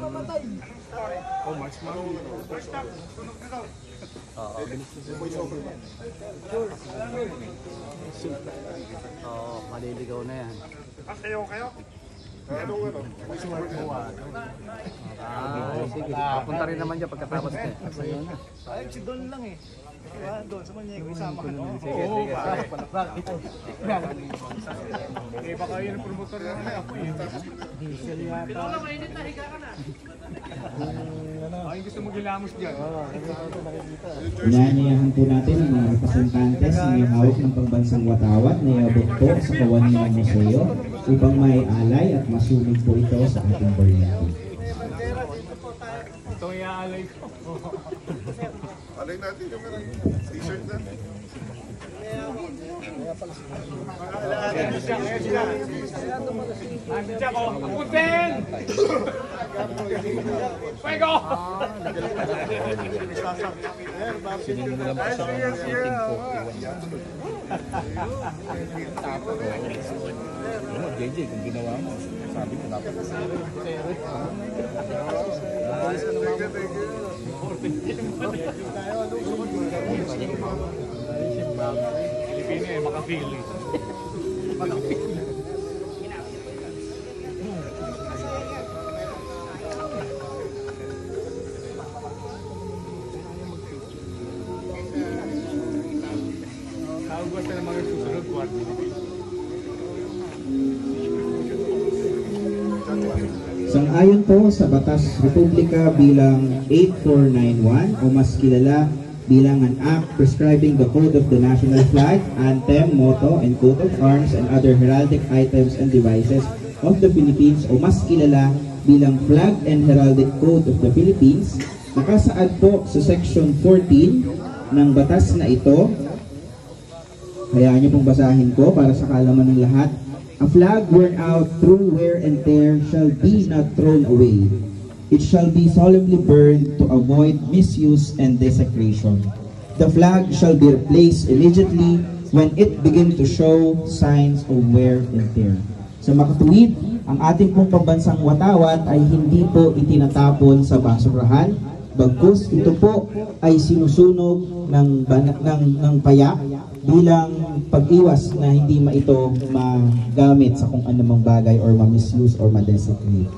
Oh, March Maro. Oo, maliligaw na yan. Kayo? Sige. Papunta rin naman dyan pagkatapos na. Ay, si Don lang eh. Diba? Doon sa mga isama ka. Sige, sige. Eh, baka yun ang promotor na naman ako eh. Pinolo, mainit na, higa ka na. Ay, gusto mo gilamos dyan. Inaanyayahan po natin ang mga representantes na may hawak ng pambansang watawat na iabot po sa Kawaningan Museo upang maialay at masumig po ito sa ating barangay. Ito yung iaalay ko. Alay natin yung t-shirt na. Andiyan ko, apuntin! Fuego! Sinunod pa sa meeting ko. JJ, kung ginawa mo, sabi ko dapat. Pilipino eh, makapili. Tawag ka naman yung susunod buwan. Sang-ayon po sa Batas Republika bilang 8491 o mas kilala bilang an act prescribing the code of the national flag, anthem, motto, and coat of arms and other heraldic items and devices of the Philippines o mas kilala bilang Flag and Heraldic Code of the Philippines, nakasaad po sa Section 14 ng batas na ito. Hayaan niyo pong basahin ko para sa kaalaman ng lahat. A flag worn out through wear and tear shall be not thrown away. It shall be solemnly burned to avoid misuse and desecration. The flag shall be replaced immediately when it begins to show signs of wear and tear. Sa makatuwid, ang ating pong pambansang watawat ay hindi po itinatapon sa basurahan, bagkus ito po ay sinusunog ng payak bilang pag-iwas na hindi ito magamit sa kung anumang bagay or ma-misuse or ma-desecrate.